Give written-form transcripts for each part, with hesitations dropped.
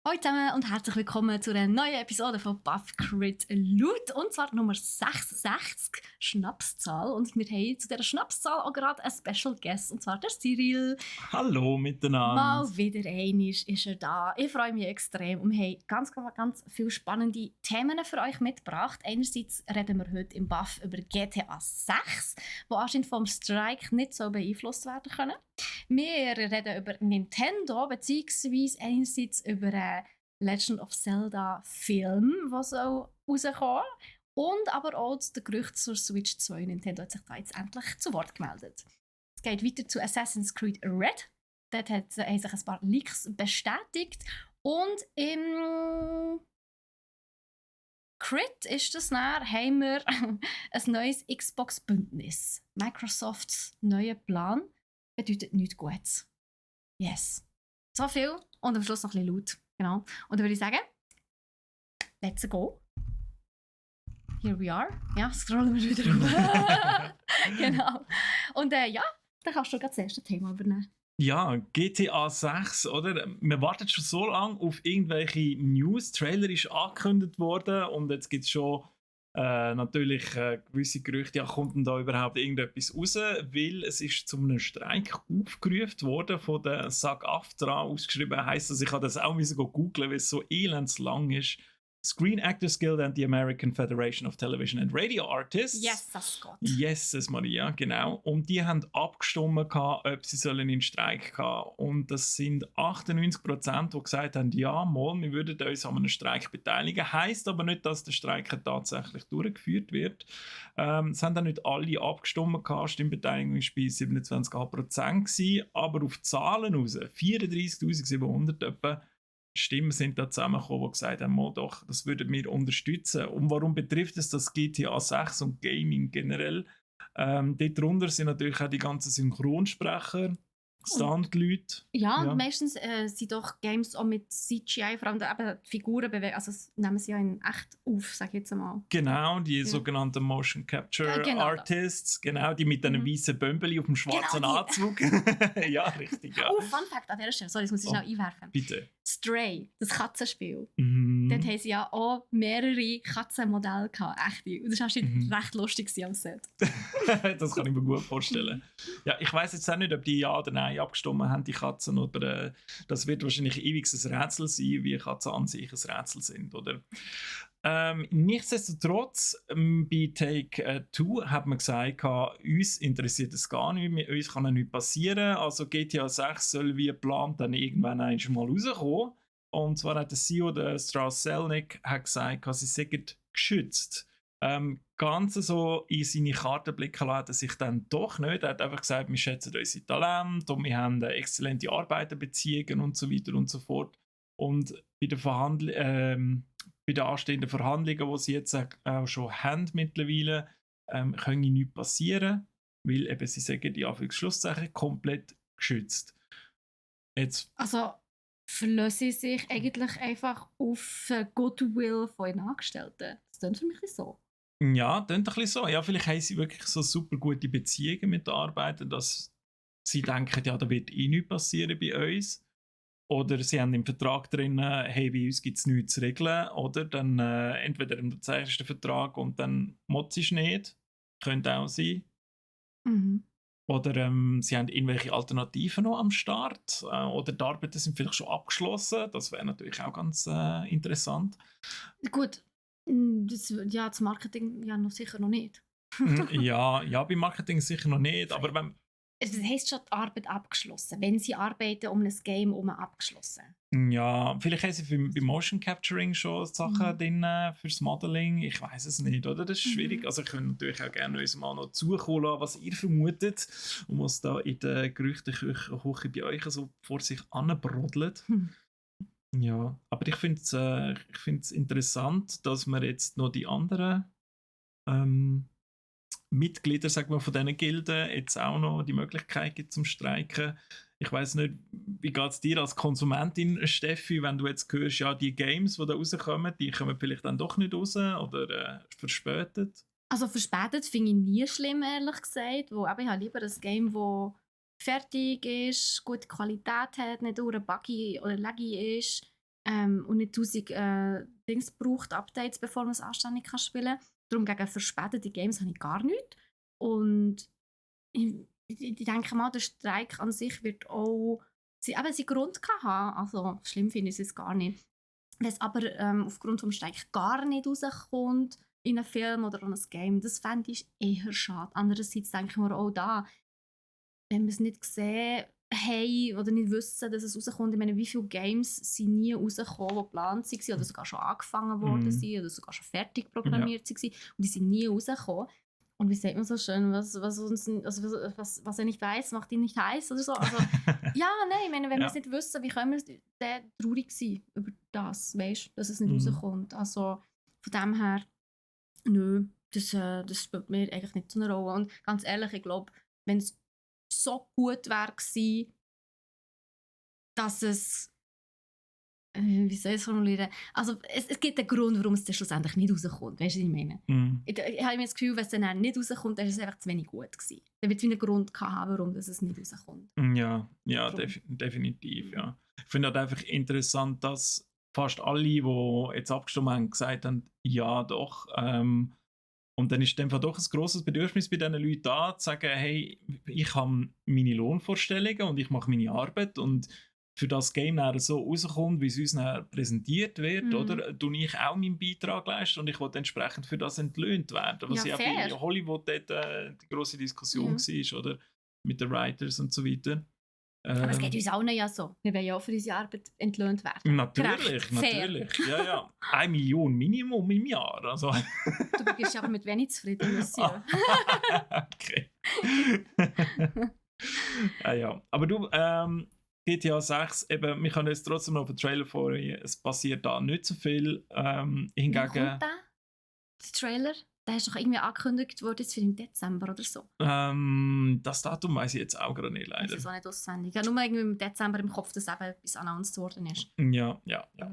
Hallo zusammen und herzlich willkommen zu einer neuen Episode von Buff Crit Loot. Und zwar Nummer 66, Schnapszahl. Und wir haben zu dieser Schnapszahl auch gerade einen Special Guest, und zwar der Cyril. Hallo miteinander. Mal wieder einmal ist er da. Ich freue mich extrem und wir haben ganz viele spannende Themen für euch mitgebracht. Einerseits reden wir heute im Buff über GTA 6, wo anscheinend vom Strike nicht so beeinflusst werden können. Wir reden über Nintendo, beziehungsweise einerseits über einen Legend of Zelda Film, der so rauskommen. Und aber auch der Gerüchte zur Switch 2. Nintendo hat sich da jetzt endlich zu Wort gemeldet. Es geht weiter zu Assassin's Creed Red. Dort haben sich ein paar Leaks bestätigt. Und im Crit ist das dann, haben wir ein neues Xbox-Bündnis. Microsofts neuer Plan bedeutet nichts Gutes. Yes. So viel und am Schluss noch ein bisschen laut. Genau. Und dann würde ich sagen, let's go. Here we are. Ja, scrollen wir wieder rüber. Genau. Und ja, dann kannst du gerade das erste Thema übernehmen. Ja, GTA 6, oder? Wir warten schon so lange auf irgendwelche News. Trailer ist angekündigt worden und jetzt gibt es schon natürlich gewisse Gerüchte, ja, kommt denn da überhaupt irgendetwas raus? Weil es ist zu einem Streik aufgerufen worden von der SAG-AFTRA ausgeschrieben. Heisst das, ich habe das auch googeln, weil es so elendslang ist. Screen Actors Guild and the American Federation of Television and Radio Artists. Yes, das Gott. Yes, Maria, genau. Und die haben abgestimmt, ob sie in den Streik gehen. Und das sind 98%, die gesagt haben, ja, mal, wir würden uns an einem Streik beteiligen. Heisst aber nicht, dass der Streik tatsächlich durchgeführt wird. Es haben dann nicht alle abgestimmt, Stimmbeteiligung war bei 27,5%, aber auf Zahlen raus, 34.700 etwa, Stimmen sind da zusammengekommen, die gesagt haben, doch, das würden wir unterstützen. Und warum betrifft es das GTA 6 und Gaming generell? Dort drunter sind natürlich auch die ganzen Synchronsprecher, Stunt-Leute. Ja, und meistens sind doch Games auch mit CGI, vor allem eben die Figuren bewegen, also das nehmen sie ja in echt auf, sag ich jetzt mal. Genau, die sogenannten Motion Capture Artists, genau, die mit einem weißen Bömbeli auf dem schwarzen Anzug. Ja, richtig, ja. Oh, Fun Fact an dieser Stelle, sorry, das muss ich schnell einwerfen. Bitte. Stray, das Katzenspiel. Dort haben sie ja auch mehrere Katzenmodelle gehabt, echte. Und das war recht lustig am Set. Das kann ich mir gut vorstellen. Ja, ich weiss jetzt auch nicht, ob die ja oder nein abgestimmt haben, die Katzen, oder das wird wahrscheinlich ewig ein Rätsel sein, wie Katzen an sich ein Rätsel sind, oder? Nichtsdestotrotz, bei Take-Two hat man gesagt, uns interessiert es gar nicht, uns kann ja nichts passieren. Also GTA 6 soll wie geplant dann irgendwann einmal rauskommen. Und zwar hat der CEO, der Strauss Zelnick, hat gesagt, sie seien geschützt. Ganz so in seine Karten blicken lassen er sich dann doch nicht. Er hat einfach gesagt, wir schätzen unsere Talente und wir haben exzellente Arbeiterbeziehungen und so weiter und so fort. Und bei den anstehenden Verhandlungen, die sie jetzt auch schon haben mittlerweile, können nichts passieren, weil eben sie sagen, die Anführungs-Schlusszeichen komplett geschützt. Jetzt, also verlassen sie sich eigentlich einfach auf Goodwill von ihren Angestellten. Das klingt für mich so. Ja, klingt ein bisschen so. Ja, vielleicht haben sie wirklich so super gute Beziehungen mit den Arbeitern, dass sie denken, ja, da wird nichts passieren bei uns. Oder sie haben im Vertrag drin, hey, bei uns gibt es nichts zu regeln. Oder dann entweder im zeigsten Vertrag und dann motzisch nicht. Könnte auch sein. Oder sie haben irgendwelche Alternativen noch am Start. Oder die Arbeiten sind vielleicht schon abgeschlossen. Das wäre natürlich auch ganz interessant. Gut, das Marketing ja noch sicher noch nicht. ja, beim Marketing sicher noch nicht. Aber wenn das heisst schon die Arbeit abgeschlossen, wenn sie arbeiten um ein Game herum abgeschlossen. Ja, vielleicht haben sie bei Motion Capturing schon Sachen drin fürs Modeling. Ich weiß es nicht, oder? Das ist schwierig. Also ich könnte natürlich auch gerne uns mal noch zukommen lassen, was ihr vermutet und was da in der Gerüchteküche bei euch so vor sich anbrodelt. Ja, aber ich finde es interessant, dass man jetzt noch die anderen Mitglieder, sagen wir, von diesen Gilden jetzt auch noch die Möglichkeit gibt zum Streiken. Ich weiß nicht, wie geht es dir als Konsumentin, Steffi, wenn du jetzt hörst, ja, die Games, die da rauskommen, die kommen vielleicht dann doch nicht raus oder verspätet? Also verspätet finde ich nie schlimm, ehrlich gesagt. Ich habe lieber ein Game, das fertig ist, gute Qualität hat, nicht buggy oder laggy ist. und nicht 1000 Dings braucht, Updates, bevor man es anständig kann spielen kann. Darum gegen verspätete Games habe ich gar nichts. Und ich denke mal, der Streik an sich wird auch seinen Grund haben. Also schlimm finde ich es gar nicht. Wenn es aber aufgrund des Streiks gar nicht rauskommt in einem Film oder in einem Game, das fände ich eher schade. Andererseits denke ich mir auch da, wenn wir es nicht gesehen haben oder nicht wissen, dass es rauskommt, ich meine, wie viele Games sind nie rausgekommen, die geplant waren oder sogar schon angefangen worden sind oder sogar schon fertig programmiert waren und die sind nie rausgekommen. Und wie sagt man so schön, was er nicht weiß, macht ihn nicht heiß oder so. Also, ja, nein, ich meine, wenn wir es nicht wissen, wie können wir dann traurig sein über das, weißt, dass es nicht rauskommt. Also von dem her, nö, das spielt mir eigentlich nicht so eine Rolle. Und ganz ehrlich, ich glaube, wenn es so gut wäre gewesen, dass es wie soll ich es formulieren? Also es gibt einen Grund, warum es dann schlussendlich nicht rauskommt. Weißt du, was ich meine? Ich habe mir das Gefühl, wenn es dann nicht rauskommt, dann ist es einfach zu wenig gut gewesen. Dann wird es wie einen Grund haben, warum es nicht rauskommt. Ja, definitiv, ja. Ich finde halt einfach interessant, dass fast alle, die jetzt abgestimmt haben, gesagt haben, ja doch. Und dann ist einfach doch ein grosses Bedürfnis bei diesen Leuten da, zu sagen, hey, ich habe meine Lohnvorstellungen und ich mache meine Arbeit und für das Game nachher so rauskommt, wie es uns nachher präsentiert wird, oder, tue ich auch meinen Beitrag leisten und ich will entsprechend für das entlöhnt werden. Was ja bei Hollywood dort die grosse Diskussion war, oder? Mit den Writers und so weiter. Aber es geht uns allen ja so. Wir wollen ja auch für unsere Arbeit entlöhnt werden. Natürlich. Ja. 1 Million Minimum im Jahr. Also. Du bist aber mit wenig zufrieden, Monsieur. Okay. Ja. Aber du, GTA 6, eben, wir können jetzt trotzdem noch auf den Trailer vorstellen, es passiert da nicht so viel. Hingegen... Wann kommt der Trailer? Der ist doch irgendwie angekündigt worden jetzt für den Dezember oder so. Das Datum weiss ich jetzt auch gerade nicht, leider. Das ist auch nicht auswendig. Ja, nur irgendwie im Dezember im Kopf, dass eben etwas announced worden ist. Ja.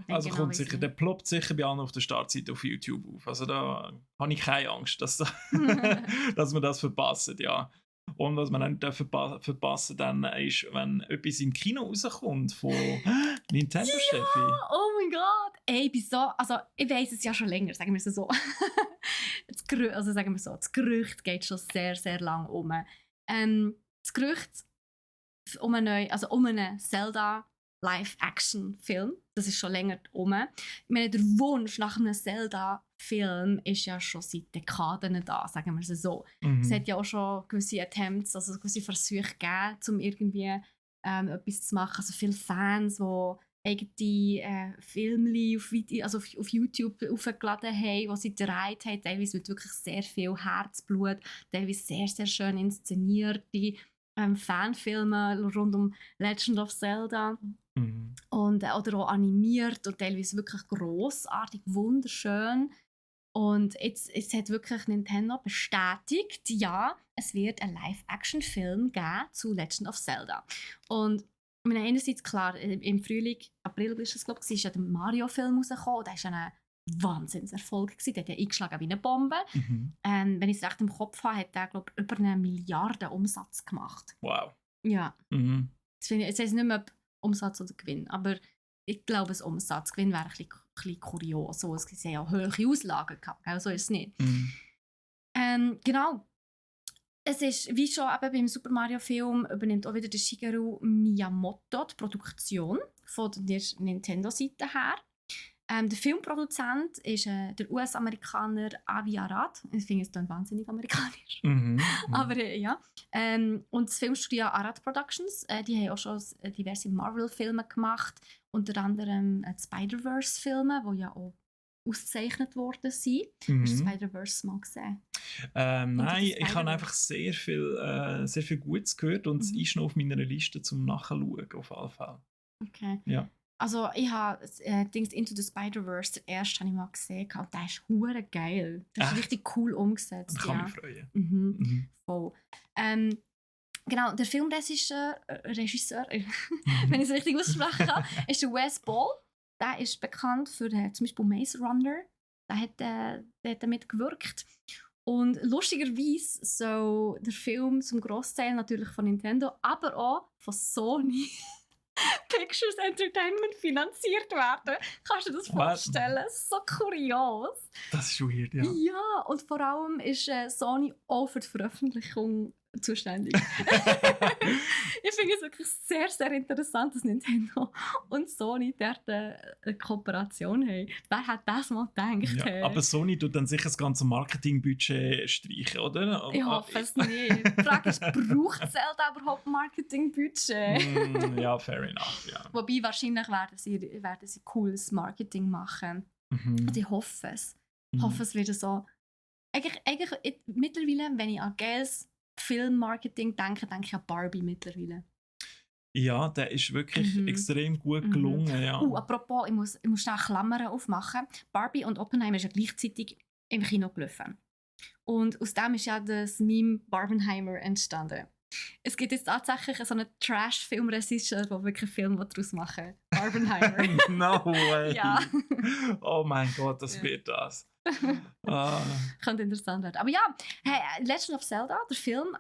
Also kommt sicher, der ploppt sicher bei allen auf der Startseite auf YouTube auf. Also da habe ich keine Angst, dass wir das verpassen, ja. Und was man nicht verpassen dann ist, wenn etwas im Kino rauskommt von Nintendo-Steffi. Ja, oh mein Gott! Ey, also ich weiss es ja schon länger, sagen wir es so. Das Gerücht geht schon sehr, sehr lang um. Das Gerücht um einen Zelda Live-Action-Film, das ist schon länger um. Ich meine, der Wunsch nach einem Zelda-Film ist ja schon seit Dekaden da, sagen wir es so. Es hat ja auch schon gewisse Attempts, also gewisse Versuche gegeben, um irgendwie etwas zu machen. Also viele Fans, die eigene Filme auf YouTube aufgeladen haben, die sie gedreht haben, teilweise mit wirklich sehr viel Herzblut, teilweise sehr, sehr schön inszenierte Fanfilme rund um Legend of Zelda. Und, oder auch animiert und teilweise wirklich grossartig, wunderschön. Und jetzt hat wirklich Nintendo bestätigt, ja, es wird einen Live-Action-Film geben zu Legend of Zelda. Und ich meine, einerseits klar, im Frühling, April ist es, glaube ich, ist ja der Mario-Film rausgekommen. Der war ein Wahnsinnserfolg. Der hat ja eingeschlagen wie eine Bombe. Wenn ich es recht im Kopf habe, hat der, glaube ich, über 1 Milliarde Umsatz gemacht. Wow. Ja. Jetzt weiß ich nicht mehr, ob Umsatz oder Gewinn, aber ich glaube, das Umsatzgewinn wäre ein bisschen kurios. So, es sind ja hohe Auslagen gehabt, so ist es nicht. Genau. Es ist, wie schon eben beim Super Mario Film, übernimmt auch wieder der Shigeru Miyamoto die Produktion von der Nintendo-Seite her. Der Filmproduzent ist der US-Amerikaner Avi Arad. Ich finde es dann wahnsinnig amerikanisch. Aber ja. Und das Filmstudio Arad Productions, die haben auch schon diverse Marvel-Filme gemacht. Unter anderem die Spider-Verse-Filme, die ja auch ausgezeichnet worden sind. Hast du Spider-Verse mal gesehen? Nein, ich habe einfach sehr viel Gutes gehört und es ist noch auf meiner Liste zum Nachschauen, auf jeden Fall. Okay. Ja. Also ich habe Into the Spider-Verse, den ersten habe ich mal gesehen und der ist hure geil. Das ist richtig cool umgesetzt. Ich kann mich freuen. Voll. Genau, der Filmregisseur, wenn ich es richtig aussprechen kann, ist der Wes Ball. Der ist bekannt für zum Beispiel Maze Runner. Der hat damit gewirkt. Und lustigerweise soll der Film zum Großteil natürlich von Nintendo, aber auch von Sony Pictures Entertainment finanziert werden. Kannst du dir das vorstellen? Das ist so kurios. Das ist weird, ja. Ja, und vor allem ist Sony auch für die Veröffentlichung zuständig. Ich finde es wirklich sehr, sehr interessant, dass Nintendo und Sony dort eine Kooperation haben. Wer hat das mal gedacht? Ja, aber Sony tut dann sicher das ganze Marketingbudget streichen, oder? Ich hoffe es nicht. Die Frage ist, braucht Zelda überhaupt Marketingbudget? Ja, fair enough, ja. Wobei, wahrscheinlich werden sie cooles Marketing machen. Und ich hoffe es. Ich hoffe, es wird so... Eigentlich mittlerweile, wenn ich an geiles Filmmarketing denke ich an Barbie mittlerweile. Ja, der ist wirklich extrem gut gelungen, ja. Apropos, ich muss schnell Klammern aufmachen. Barbie und Oppenheimer ist ja gleichzeitig im Kino gelaufen. Und aus dem ist ja das Meme Barbenheimer entstanden. Es gibt jetzt tatsächlich so einen Trash-Filmregisseur, der wirklich einen Film daraus machen will. Barbenheimer. No way! Ja. Oh mein Gott, das wird das. Könnte interessant werden. Aber ja, hey, Legend of Zelda, der Film,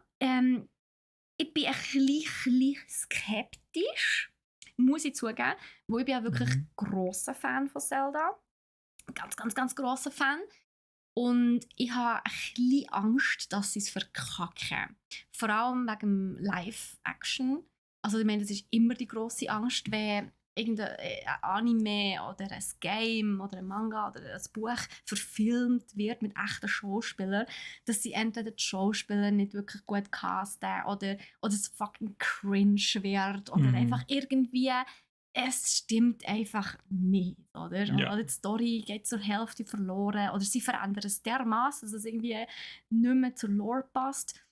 ich bin ein bisschen skeptisch, muss ich zugeben, weil ich bin ja wirklich grosser Fan von Zelda. Ganz, ganz, ganz grosser Fan. Und ich habe ein bisschen Angst, dass sie es verkacken. Vor allem wegen dem Live-Action. Also ich meine, das ist immer die grosse Angst, wenn irgendein Anime oder ein Game oder ein Manga oder ein Buch verfilmt wird mit echten Schauspielern, dass sie entweder die Schauspieler nicht wirklich gut casten oder es fucking cringe wird oder einfach irgendwie es stimmt einfach nicht, oder? Ja. Oder die Story geht zur Hälfte verloren oder sie verändern es dermaßen, dass es irgendwie nicht mehr zur Lore passt.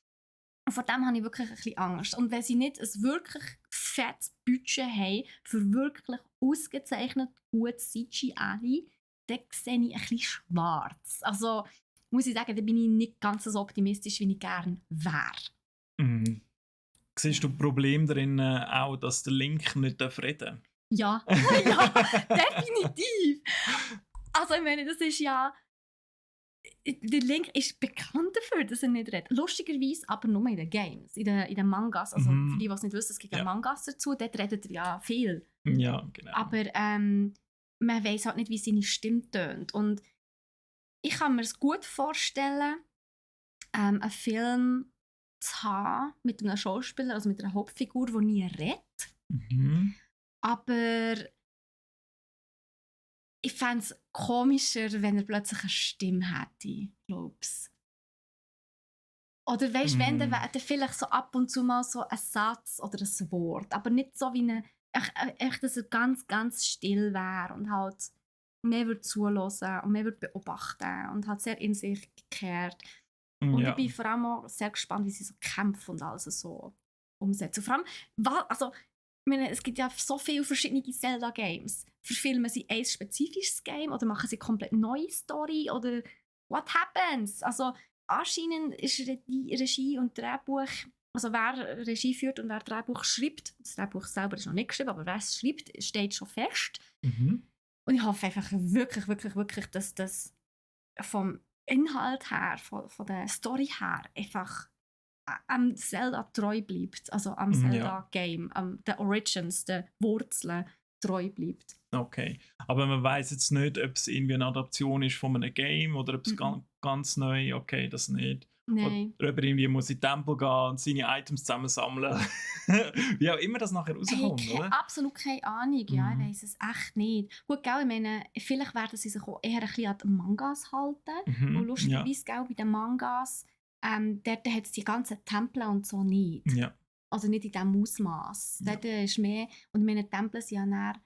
Und vor dem habe ich wirklich ein bisschen Angst. Und wenn sie nicht ein wirklich fettes Budget haben für wirklich ausgezeichnet gutes CGI, dann sehe ich ein bisschen schwarz. Also muss ich sagen, da bin ich nicht ganz so optimistisch, wie ich gerne wäre. Siehst du das Problem darin auch, dass der Link nicht reden darf? Ja, ja, definitiv. Also ich meine, das ist ja... Der Link ist bekannt dafür, dass er nicht redet. Lustigerweise aber nur in den Games, in den Mangas. Also für die, die es nicht wissen, es gibt ja Mangas dazu, dort redet er ja viel. Ja, genau. Aber man weiß halt nicht, wie seine Stimme tönt. Und ich kann mir es gut vorstellen, einen Film zu haben mit einem Schauspieler, also mit einer Hauptfigur, die nie redet. Aber ich fände es komischer, wenn er plötzlich eine Stimme hätte, glaub's. Oder weißt du, wenn dann vielleicht so ab und zu mal so ein Satz oder ein Wort, aber nicht so wie echt, dass er ganz, ganz still wäre und halt mehr würde zuhören und mehr würde beobachten und halt sehr in sich gekehrt. Und ich bin vor allem auch sehr gespannt, wie sie so kämpfen und alles so umsetzen. Vor allem, also, ich meine, es gibt ja so viele verschiedene Zelda-Games. Verfilmen sie ein spezifisches Game oder machen sie komplett neue Story oder what happens? Also anscheinend ist Regie und Drehbuch, also wer Regie führt und wer Drehbuch schreibt, das Drehbuch selber ist noch nicht geschrieben, aber wer es schreibt, steht schon fest. Und ich hoffe einfach wirklich, wirklich, wirklich, dass das vom Inhalt her, von der Story her einfach am Zelda treu bleibt. Also am Zelda-Game, den Origins, den Wurzeln treu bleibt. Okay, aber man weiß jetzt nicht, ob es irgendwie eine Adaption ist von einem Game oder ob es ganz neu, okay, das nicht. Nein. Oder ob er irgendwie muss in den Tempel gehen und seine Items zusammensammeln. Wie auch immer das nachher rauskommt, oder? Absolut keine Ahnung, ja, ich weiss es echt nicht. Gut, gell, ich meine, vielleicht werden sie sich auch eher ein bisschen an die Mangas halten. Und lustigerweise, gell, bei den Mangas, dort hat es die ganzen Tempel und so nicht. Ja. Also nicht in diesem Ausmaß. Dort ist mehr, und meine Tempel sind ja dann,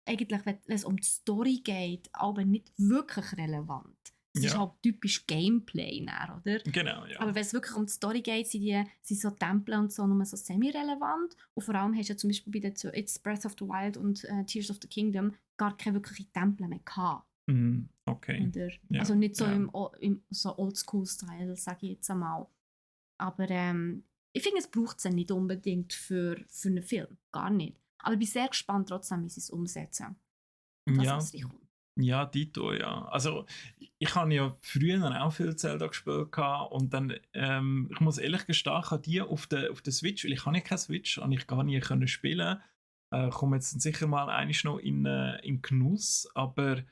eigentlich, wenn es um die Story geht, aber nicht wirklich relevant. Es ist halt typisch Gameplay, oder? Genau, ja. Aber wenn es wirklich um die Story geht, sind so Tempel und so nur so semi-relevant. Und vor allem hast du ja zum Beispiel bei It's Breath of the Wild und Tears of the Kingdom gar keine wirklichen Tempel mehr gehabt. Okay. Also nicht so im so Oldschool-Style, sage ich jetzt einmal. Aber ich finde, es braucht es nicht unbedingt für einen Film. Gar nicht. Aber ich bin sehr gespannt trotzdem, wie sie es umsetzen. Ja, Dito, ja. Also ich habe ja früher auch viel Zelda gespielt und dann, ich muss ehrlich gestehen, ich habe die auf der Switch, weil ich habe ja keine Switch und ich gar nie können spielen. komme jetzt sicher mal eigentlich noch in Genuss, aber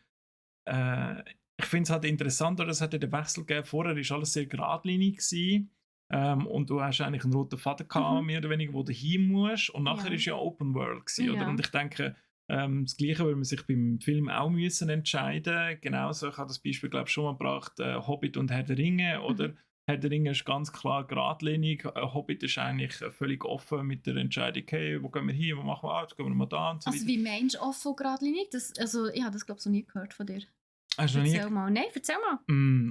ich finde es halt interessant, oder es hat ja den Wechsel gegeben. Vorher war alles sehr geradlinig gewesen, und du hast eigentlich einen roten Faden gehabt, mehr oder weniger, wo du hin musst, und nachher Ja. ist ja Open World gewesen, oder? Ja. Und ich denke, das Gleiche würde man sich beim Film auch müssen entscheiden. Genauso, ich habe das Beispiel, glaube ich, schon mal gebracht, Hobbit und Herr der Ringe, oder? Herr der Ringe ist ganz klar geradlinig. Hobbit ist eigentlich völlig offen mit der Entscheidung, hey, wo gehen wir hin, wo machen wir, jetzt gehen wir mal da und so Also weiter. wie meinst du offen geradlinig? Also ich habe das glaube ich noch nie gehört von dir. Hast du noch nie? Erzähl mal. Nein, erzähl mal.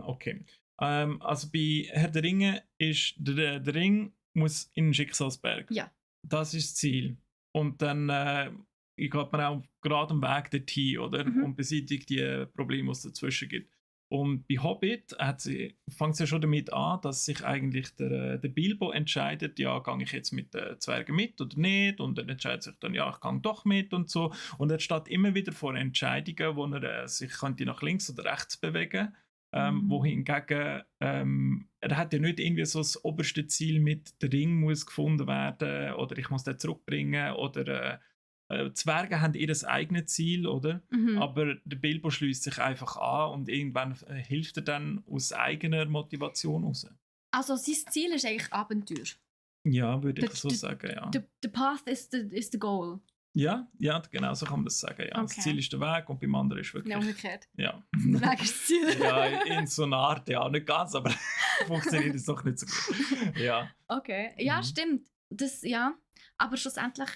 Okay. Also bei Herr der Ringe ist der Ring muss in den Schicksalsberg. Ja. Das ist das Ziel. Und dann geht man auch gerade am Weg dorthin, oder? Und beseitigt die Probleme, die es dazwischen gibt. Und bei Hobbit fängt es ja schon damit an, dass sich eigentlich der Bilbo entscheidet, ja, gehe ich jetzt mit den Zwergen mit oder nicht? Und er entscheidet sich dann, ja, ich gehe doch mit und so. Und er steht immer wieder vor Entscheidungen, wo er sich könnte nach links oder rechts bewegen wohingegen er hat ja nicht irgendwie so das oberste Ziel mit der Ring muss gefunden werden oder ich muss den zurückbringen oder Zwerge haben ihr eigenes Ziel, oder? Aber der Bilbo schließt sich einfach an und irgendwann hilft er dann aus eigener Motivation raus. Also sein Ziel ist eigentlich Abenteuer. Ja, würde ich so sagen, ja. The path is the goal. Ja, genau so kann man das sagen, ja. Okay. Das Ziel ist der Weg und beim anderen ist wirklich... Ja, umgekehrt. Ja. Der Weg ist das Ziel. Ja, in so einer Art, ja, nicht ganz, aber funktioniert es doch nicht so gut. Ja. Okay, ja, stimmt. Das, ja. Aber schlussendlich,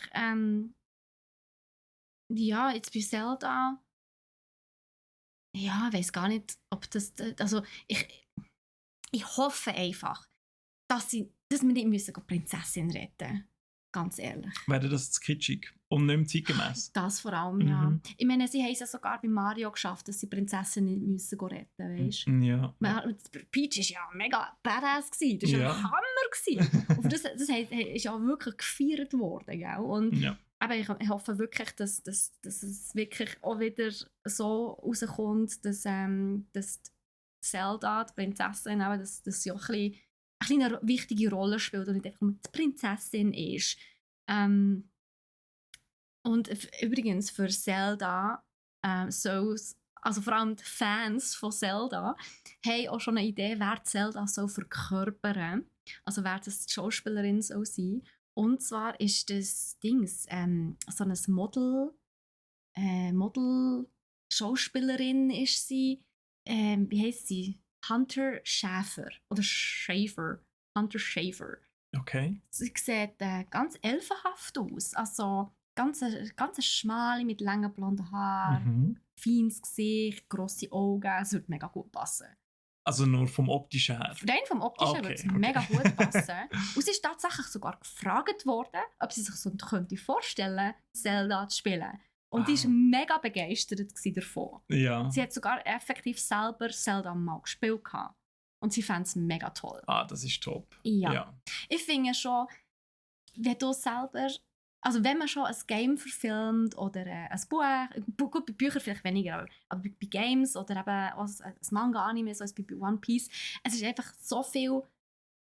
ja, jetzt bei Zelda, ja, ich weiß gar nicht, ob das, also ich hoffe einfach, dass wir nicht müssen Prinzessin retten. Ganz ehrlich. Wäre das zu kitschig und nicht mehr zeitgemäss? Das vor allem, ja. Ich meine, sie haben es ja sogar bei Mario geschafft, dass sie die Prinzessin nicht müssen retten, weißt du? Ja. Peach war ja mega badass gewesen. Das war Ja. ein Hammer gewesen. Und das ist ja wirklich gefeiert worden, gell? Und Ja. aber ich hoffe wirklich, dass es wirklich auch wieder so rauskommt, dass Zelda, die Prinzessin, auch, dass sie auch ein bisschen eine wichtige Rolle spielt und nicht einfach nur die Prinzessin ist. Und übrigens für Zelda, also vor allem die Fans von Zelda, haben auch schon eine Idee, wer Zelda so verkörpern. Also wer das die Schauspielerin soll sein. Und zwar ist das Dings, so ein Model-Schauspielerin ist sie. Wie heisst sie? Hunter Schäfer. Oder Schäfer. Hunter Schäfer. Okay. Sie sieht ganz elfenhaft aus. Also ganz schmale mit langen blonden Haaren, feines Gesicht, grosse Augen. Es würde mega gut passen. Also nur vom Optischen her? Rein vom Optischen würde es mega gut passen. Und sie ist tatsächlich sogar gefragt worden, ob sie sich so könnte vorstellen, Zelda zu spielen. Und die war mega begeistert davon. Ja. Sie hat sogar effektiv selber Zelda mal gespielt. Und sie fand es mega toll. Das ist top. Ja. Ich finde schon, wenn du selber... Also wenn man schon ein Game verfilmt oder ein Buch, gut, bei Büchern vielleicht weniger, aber bei Games oder eben ein Manga-Anime, so als bei One Piece, es ist einfach so viel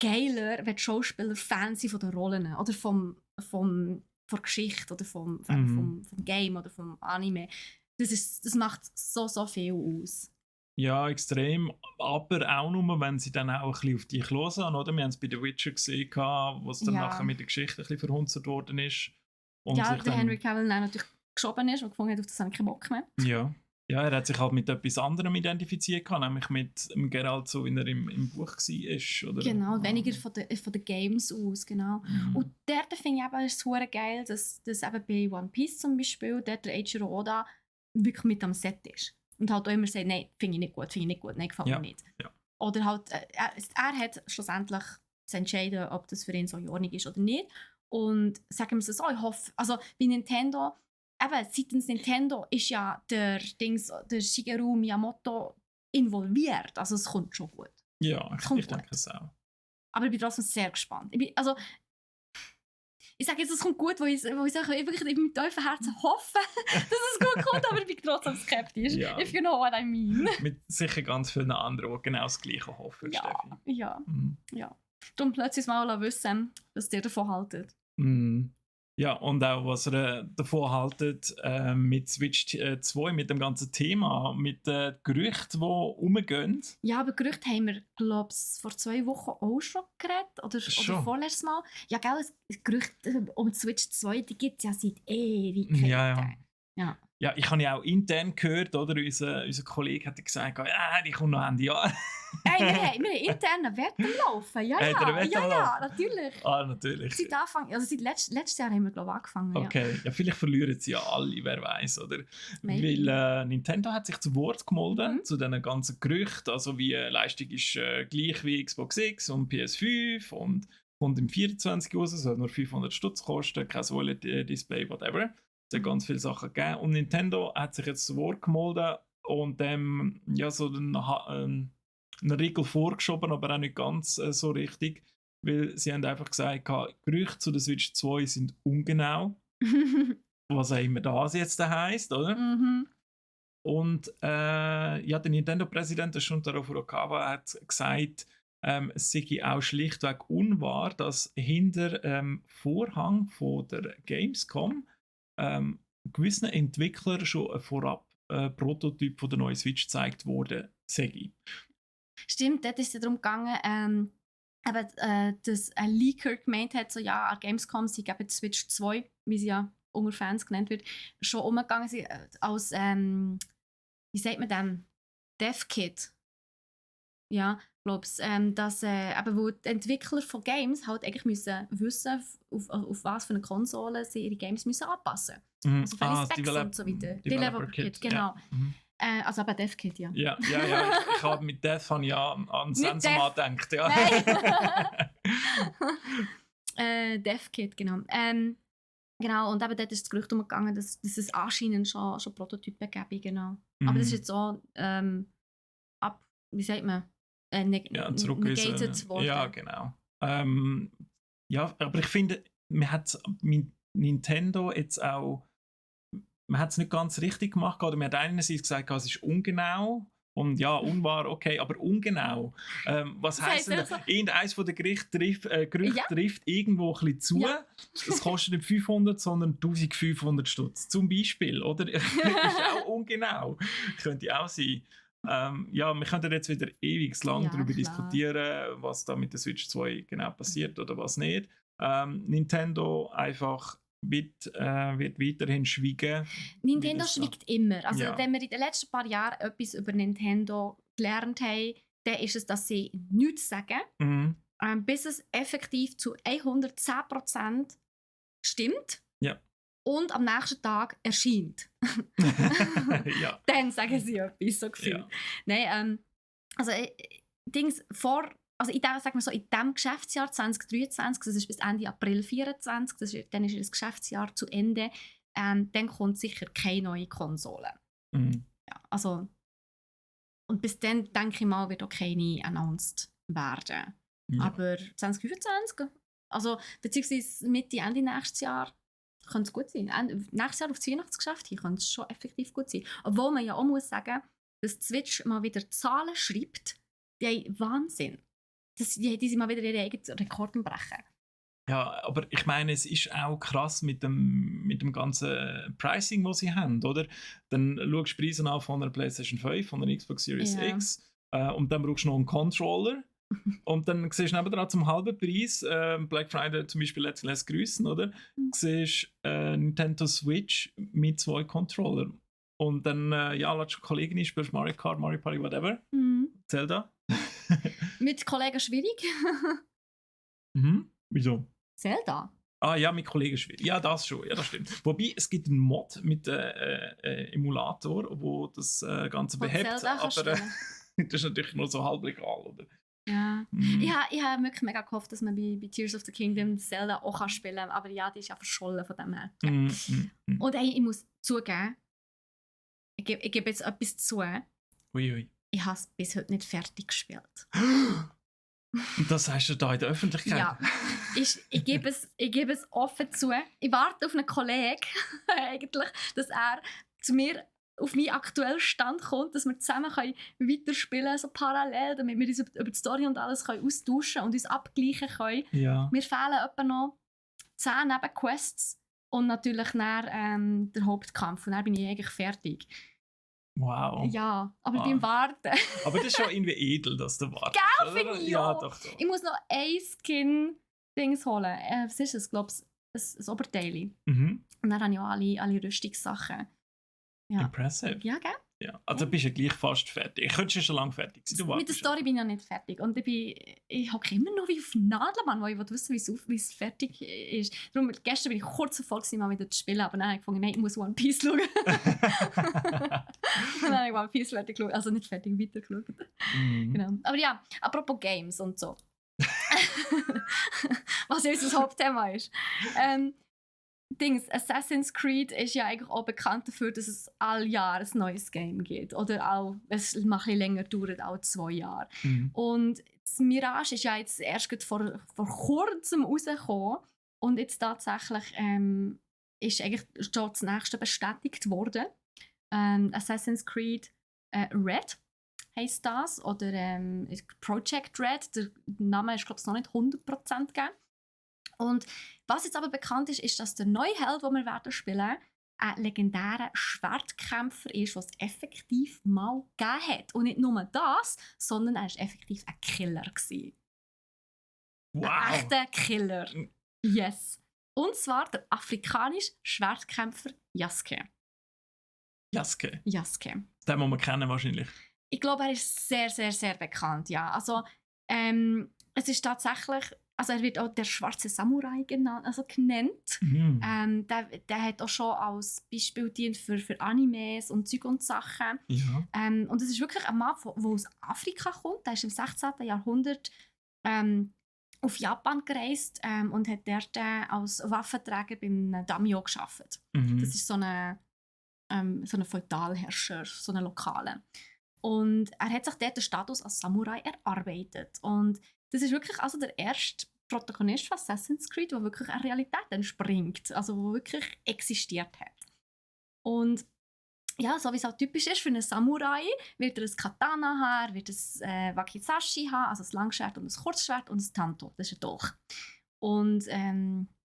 geiler, wenn die Schauspieler Fans sind von den Rollen oder von der Geschichte oder vom Game oder vom Anime. Das macht so viel aus. Ja, extrem. Aber auch nur, wenn sie dann auch ein bisschen auf dich hören, oder? Wir haben es bei The Witcher gesehen, wo es dann nachher mit der Geschichte ein bisschen verhunzt worden ist. Und ja, der Henry Cavill natürlich geschoben ist und gefunden hat, auf das habe ich keinen Bock mehr. Ja. Ja, er hat sich halt mit etwas anderem identifiziert, nämlich mit Geralt, so wie er im Buch war. Oder? Genau, weniger von den Games aus, genau. Und dort finde ich eben, ist es super geil, dass eben bei One Piece zum Beispiel, dort der Eiichiro Oda wirklich mit am Set ist. Und halt auch immer sagt, nein, finde ich nicht gut, nein, gefällt mir nicht. Ja. Oder halt, er hat schlussendlich zu entscheiden, ob das für ihn so in Ordnung ist oder nicht. Und sagen wir es so, ich hoffe, also bei Nintendo, eben seitens Nintendo ist ja der Shigeru Miyamoto involviert, also es kommt schon gut. Ja, ich denke es auch. Aber ich bin trotzdem sehr gespannt. Ich sage jetzt, es kommt gut, weil ich wirklich mit tiefem Herzen hoffe, dass es gut kommt, aber ich bin trotzdem skeptisch. Ja. If you know what I mean. Mit sicher ganz vielen anderen, die genau das Gleiche hoffen, Steffi. Ja. Darum plötzlich mal wissen, was ihr davon haltet. Ja, und auch, was ihr davon haltet mit Switch 2, mit dem ganzen Thema, mit den Gerüchten, die rumgehen. Ja, aber Gerüchte haben wir, glaube ich, vor 2 Wochen auch schon geredet. Oder Schon. vorletztes Mal. Ja, gell, das Gerücht um die Switch 2, die gibt es ja seit Ewigkeiten. Ja. Ja, ich habe ja auch intern gehört, oder? Unser Kollege hat gesagt, ja, die kommt noch Ende Jahr. Hey, wir haben interne Werte laufen. Ja, natürlich. Ah, natürlich. Seit Anfang, also seit letztes Jahr haben wir, glaube ich, angefangen. Okay, ja, vielleicht verlieren sie ja alle, wer weiß, oder? Maybe. Weil Nintendo hat sich zu Wort gemeldet zu diesen ganzen Gerüchten, also wie Leistung ist gleich wie Xbox X und PS5 und kommt im 24 raus, soll nur 500 Stutz kosten, kein OLED-Display, whatever. Es hat ganz viele Sachen gegeben. Und Nintendo hat sich jetzt zu Wort gemeldet und so eine Regel vorgeschoben, aber auch nicht ganz so richtig. Weil sie haben einfach gesagt, Gerüchte zu der Switch 2 sind ungenau. Was auch immer das jetzt heisst, oder? Und der Nintendo-Präsident Shuntaro Furukawa hat gesagt, es sei auch schlichtweg unwahr, dass hinter Vorhang von der Gamescom gewissen Entwicklern schon ein Vorab-Prototyp von der neuen Switch gezeigt wurde. Stimmt, dort ist es darum gegangen, dass ein Leaker gemeint hat, so ja, an Gamescom sie geben die Switch 2, wie sie ja unter Fans genannt wird, schon umgegangen sind als, wie sagt man dem, Dev-Kit. Ja, glaub's, dass wo die Entwickler von Games halt eigentlich müssen wissen, auf was für eine Konsole sie ihre Games müssen anpassen. Also für die Specs und so weiter. Developer-Kit, genau. Ja. Also aber Dev-Kit, ja. Ja, ich habe mit Dev ja an Sensomat gedacht. Ja. Dev-Kit, genau. Genau, und eben dort ist das Gerücht umgegangen, dass es anscheinend schon Prototypen gäbe, genau. Aber das ist jetzt so wie sagt man, negated worden. Ja, genau. Ja, aber ich finde, man hat mit Nintendo jetzt auch, man hat es nicht ganz richtig gemacht, oder man hat einerseits gesagt, es ist ungenau und ja, unwahr, okay, aber ungenau. Was heisst denn das? Irgendeines von den Gerüchten trifft irgendwo ein bisschen zu. Ja. Das kostet nicht 500, sondern 1500 Stutz. Zum Beispiel, oder? Das ist auch ungenau. Könnte auch sein. Wir könnten jetzt wieder ewig lang darüber diskutieren, was da mit der Switch 2 genau passiert oder was nicht. Nintendo einfach wird weiterhin schweigen. Nintendo schweigt immer. Also wenn wir in den letzten paar Jahren etwas über Nintendo gelernt haben, dann ist es, dass sie nichts sagen, bis es effektiv zu 110% stimmt. Ja. Und am nächsten Tag erscheint. Ja. Dann sagen sie etwas, so gefühlt. Ja. Nein, in diesem Geschäftsjahr 2023, das ist bis Ende April 2024, dann ist das Geschäftsjahr zu Ende, dann kommt sicher keine neue Konsole. Ja, also, und bis dann, denke ich mal, wird auch keine announced werden. Ja. Aber 2025, also beziehungsweise Mitte, Ende nächstes Jahr, könnte es gut sein. Nächstes Jahr auf das Weihnachtsgeschäft hier könnte es schon effektiv gut sein. Obwohl man ja auch muss sagen, dass die Switch mal wieder Zahlen schreibt, die haben Wahnsinn. Die sind mal wieder ihre eigenen Rekorde brechen. Ja, aber ich meine, es ist auch krass mit dem ganzen Pricing, das sie haben, oder? Dann schaust du Preise an von einer PlayStation 5, von einer Xbox Series X und dann brauchst du noch einen Controller. Und dann siehst du nebenan zum halben Preis, Black Friday zum Beispiel lässt grüßen, oder? Siehst Nintendo Switch mit 2 Controllern. Und dann, lässt du Kollegin spielst Mario Kart, Mario Party, whatever. Zelda. Mit Kollegen schwierig? Wieso? Zelda? Ah ja, mit Kollegen schwierig. Ja, das schon, ja, das stimmt. Wobei, es gibt einen Mod mit Emulator, wo das Ganze behebt, aber das ist natürlich nur so halb legal, oder? Ja. Ich habe wirklich mega gehofft, dass man bei Tears of the Kingdom Zelda auch spielen kann, aber ja, die ist ja verschollen von dem her. Ja. Und ich muss zugeben, ich gebe jetzt etwas zu. Ui. Ich habe es bis heute nicht fertig gespielt. Und das sagst du da in der Öffentlichkeit? Ja, ich gebe es offen zu. Ich warte auf einen Kollegen, eigentlich, dass er zu mir auf meinen aktuellen Stand kommt, dass wir zusammen weiterspielen können, so parallel, damit wir uns über die Story und alles austauschen und uns abgleichen können. Ja. Mir fehlen etwa noch 10 Nebenquests Und natürlich dann, der Hauptkampf. Und dann bin ich eigentlich fertig. Wow. Ja, aber beim Warten. Aber das ist schon irgendwie edel, dass du wartest. Gell, finde ich Ja, ja. doch. Ich muss noch ein Skin-Dings holen. Was ist es? Glaube ich, ein Oberteil. Mhm. Und dann habe ich auch alle Rüstungssachen. Ja. Impressive. Ja, gell? Ja. Also bist du ja gleich fast fertig. Ich könnte schon lange fertig sein. Mit der Story bin ich noch nicht fertig. Und ich hocke immer noch wie auf Nadeln, Mann, weil ich will wissen, wie es fertig ist. Darum, gestern bin ich kurz davor, mal wieder zu spielen, aber dann habe ich gefunden, nein, ich muss One Piece schauen. Und dann habe ich One Piece fertig geschaut. Also nicht fertig, weiter geschaut. Mhm. Genau. Aber ja, apropos Games und so. Was ja unser Hauptthema ist. Assassin's Creed ist ja eigentlich auch bekannt dafür, dass es all Jahr ein neues Game gibt. Oder auch, wenn es mal ein bisschen länger dauert, auch 2 Jahre. Mhm. Und das Mirage ist ja jetzt erst vor kurzem rausgekommen. Und jetzt tatsächlich ist eigentlich schon das nächste bestätigt worden. Assassin's Creed Red heisst das. Oder Project Red. Der Name ist, glaube ich, noch nicht 100% gegeben. Und was jetzt aber bekannt ist, ist, dass der neue Held, den wir werden spielen, ein legendärer Schwertkämpfer ist, was es effektiv mal gegeben hat. Und nicht nur das, sondern er war effektiv ein Killer gewesen. Wow. Ein echter Killer. Yes. Und zwar der afrikanische Schwertkämpfer Yasuke. Yasuke. Yasuke. Den muss man kennen wahrscheinlich. Ich glaube, er ist sehr, sehr, sehr bekannt, ja. Also, es ist tatsächlich... Also er wird auch der schwarze Samurai genannt. Mhm. Der hat auch schon als Beispiel dient für Animes und Zeug und Sachen. Ja. Und es ist wirklich ein Mann, der aus Afrika kommt. Der ist im 16. Jahrhundert auf Japan gereist und hat dort als Waffenträger beim Daimyo gearbeitet. Mhm. Das ist so ein Feudalherrscher, so ein Lokaler. Und er hat sich dort den Status als Samurai erarbeitet. Und das ist wirklich also der erste Protagonist von Assassin's Creed, der wirklich einer Realität entspringt, also der wirklich existiert hat. Und ja, so wie es auch typisch ist für einen Samurai, wird er ein Katana haben, wird ein Wakizashi haben, also ein Langschwert und ein Kurzschwert und ein Tanto, das ist ein Dolch. Und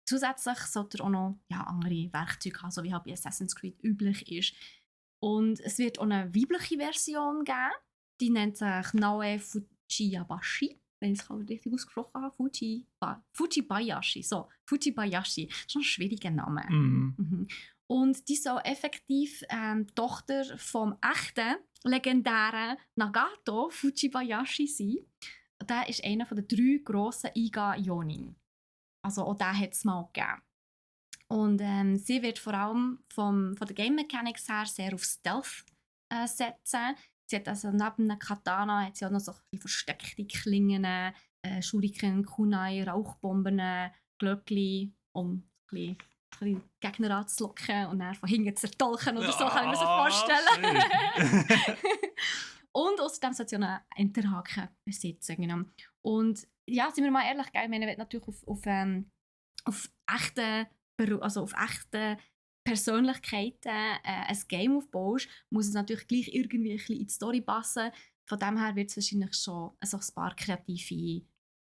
zusätzlich sollte er auch noch andere Werkzeuge haben, so wie halt bei Assassin's Creed üblich ist. Und es wird auch eine weibliche Version geben, die nennt sich Naoe Fujiyabashi. Wenn ich es richtig ausgesprochen habe, Fujibayashi. So, Fujibayashi. Das ist ein schwieriger Name. Mhm. Mhm. Und die soll effektiv Tochter vom echten, legendären Nagato Fujibayashi sein. Der ist einer der 3 grossen Iga-Jonin. Also auch den hat es mal gegeben. Und sie wird vor allem von der Game Mechanics her sehr auf Stealth setzen. Sie hat also neben einem Katana hat sie auch noch so ein bisschen versteckte Klingen, Shuriken, Kunai, Rauchbomben, Glöckli, um ein bisschen Gegner anzulocken und dann von hinten zu zertolchen oder so, kann ich mir so vorstellen. Und außerdem sollte sie auch einen Enterhaken besitzen. Genau. Und ja, sind wir mal ehrlich, gell? Ich meine, wenn du natürlich auf echte Persönlichkeiten ein Game aufbaust, muss es natürlich gleich irgendwie ein bisschen in die Story passen. Von dem her wird es wahrscheinlich schon ein paar kreative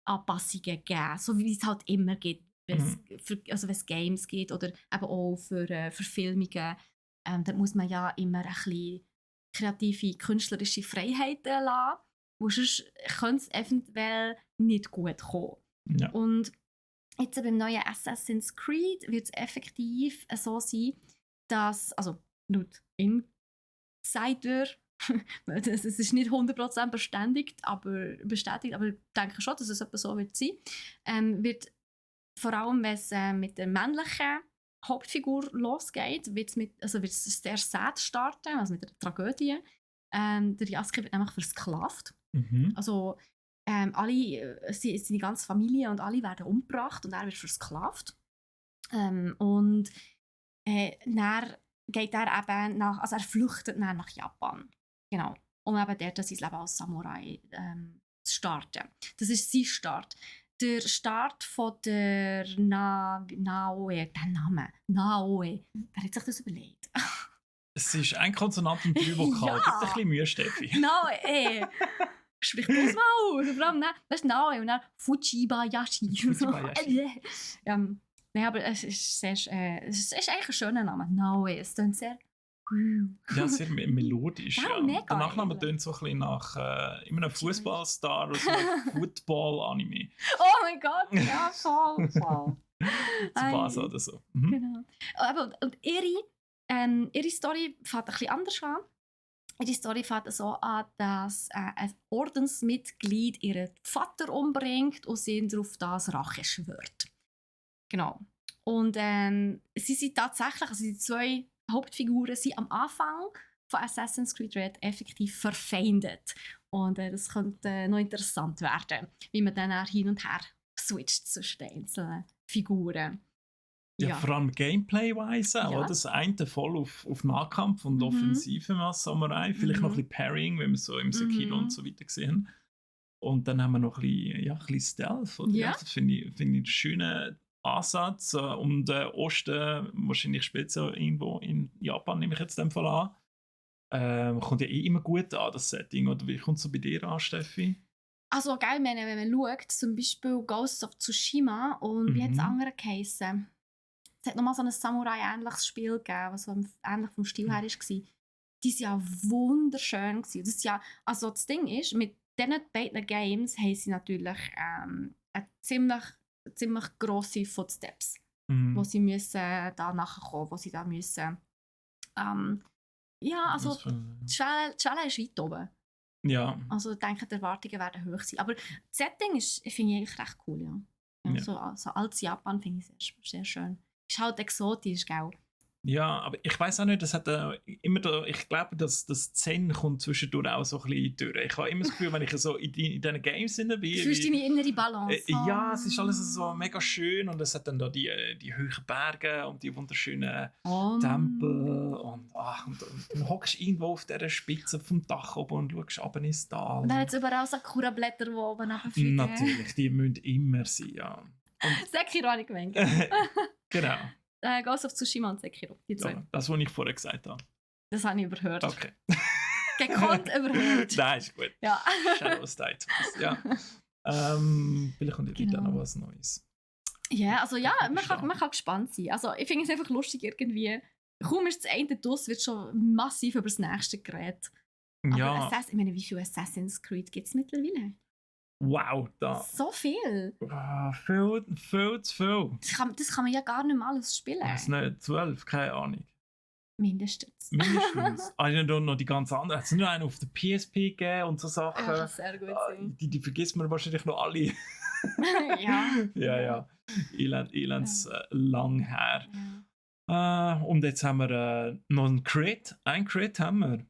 Anpassungen geben, so wie es halt immer gibt, wenn es Games gibt oder eben auch für Verfilmungen. Da muss man ja immer ein bisschen kreative, künstlerische Freiheiten lassen, wo sonst könnte es eventuell nicht gut kommen. Ja. Und jetzt beim neuen Assassin's Creed wird es effektiv so sein, dass, also laut Insider, es ist nicht 100% bestätigt, aber ich denke schon, dass es etwa so wird sein, wird vor allem, wenn es mit der männlichen Hauptfigur losgeht, wird es sehr sad starten, also mit der Tragödie. Der Yasuke wird nämlich versklavt. Mhm. Also seine ganze Familie und alle werden umgebracht und er wird versklavt. Und dann geht er eben er flüchtet dann nach Japan. Genau. Um eben dort sein Leben als Samurai zu starten. Das ist sein Start. Der Start von der Naoe, der Name, Naoe, wer hat sich das überlegt? Es ist ein Konsonant und 3 Vokale. Ja. Gib ein bisschen Mühe, Steffi. Naoe! Sprich das mal aus. Vor allem, das ist Naoe und dann Fujibayashi. Fujibayashi. Nein, aber es ist, sehr, es ist eigentlich ein schöner Name. Naue, es klingt sehr... Ja, sehr melodisch. Ja, Ja. mega Der Nachname eigentlich. tönt so ein bisschen nach einem Fußballstar oder so einem Football-Anime. Oh mein Gott, ja, voll, voll. Zu Basel oder so. Mhm. Genau. Und ihre Story fängt ein bisschen anders an. Ihre Story fängt so an, dass ein Ordensmitglied ihren Vater umbringt und sie darauf das Rache schwört. Genau. Und sie sind tatsächlich, also die zwei Hauptfiguren sind am Anfang von Assassin's Creed Red effektiv verfeindet. Und das könnte noch interessant werden, wie man dann auch hin und her switcht zwischen den einzelnen Figuren. Ja, vor allem Gameplay-wise auch, Ja. oder? Das eine voll auf Nahkampf und Offensive als Samurai. Vielleicht noch ein bisschen Parrying, wenn wir so im Sekiro und so weiter gesehen. Und dann haben wir noch ein bisschen Stealth. Oder? Ja. Das finde ich einen schönen Ansatz. Um den Osten, wahrscheinlich speziell irgendwo in Japan, nehme ich jetzt in dem Fall an. Kommt ja immer gut an, das Setting. Oder wie kommt es so bei dir an, Steffi? Also geil, wenn man schaut, zum Beispiel Ghost of Tsushima und wie hat das andere geheissen? Es hat nochmal so ein Samurai-ähnliches Spiel gegeben, was so ähnlich vom Stil her war. Die waren ja wunderschön. Das ist ja, also das Ding ist, mit diesen beiden Games haben sie natürlich eine ziemlich grosse Footsteps, wo sie müssen da nachkommen, wo sie da müssen. Ja, also die Schwelle ist weit oben. Ja. Also ich denke, die Erwartungen werden hoch sein. Aber das Setting finde ich eigentlich recht cool, ja. So als Japan finde ich sehr, sehr schön. Ist halt exotisch, gell? Ja, aber ich weiß auch nicht, das hat immer da, ich glaube, dass das Zen kommt zwischendurch auch so ein bisschen durch. Ich habe immer das Gefühl, wenn ich so in diesen Games bin, du fühlst deine innere Balance. Ja, es ist alles so mega schön und es hat dann da die hohen Berge und die wunderschönen Tempel und dann hockst du irgendwo auf dieser Spitze vom Dach oben und schaust runter ins Tal. Und dann hat es überall Sakura-Blätter, die oben runterfliegen. Natürlich, die müssen immer sein, ja. Sekiro habe ich gemeint. Genau. Ghost of Tsushima und Sekiro, die zwei. Ja, das, was ich vorher gesagt habe. Das habe ich überhört. Okay. Gekonnt überhört. Nein, ist gut. Ja. Shadows Die Twice, ja. Vielleicht kommt wieder noch was Neues. Ja, also ja, man kann gespannt sein. Also ich finde es einfach lustig irgendwie. Kaum ist das eine draus, wird schon massiv über das nächste geredet. Ja. Aber ich meine, wie viele Assassin's Creed gibt es mittlerweile? Wow, da. So viel. Viel zu viel. Das kann man ja gar nicht mehr alles spielen. Das sind nicht 12, keine Ahnung. Mindestens. Also noch die ganz anderen. Hat es nur einen auf der PSP gegeben und so Sachen? Ja, sehr gut. Die vergisst man wahrscheinlich noch alle. Ja. Elends lang her. Ja. Und jetzt haben wir noch einen Crit. Ein Crit haben wir.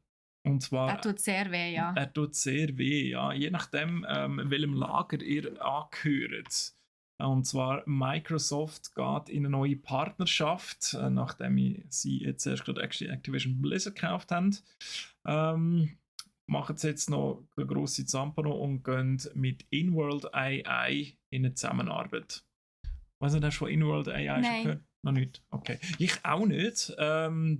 Und zwar, er tut sehr weh, ja. Er tut sehr weh, ja. Je nachdem, welchem Lager ihr angehört. Und zwar Microsoft geht in eine neue Partnerschaft, nachdem sie jetzt erst gerade Activision Blizzard gekauft haben. Machen sie jetzt noch eine grosse Zampano und gehen mit InWorld AI in eine Zusammenarbeit. Weißt du, hast du von InWorld AI schon gehört? Noch nicht? Okay. Ich auch nicht,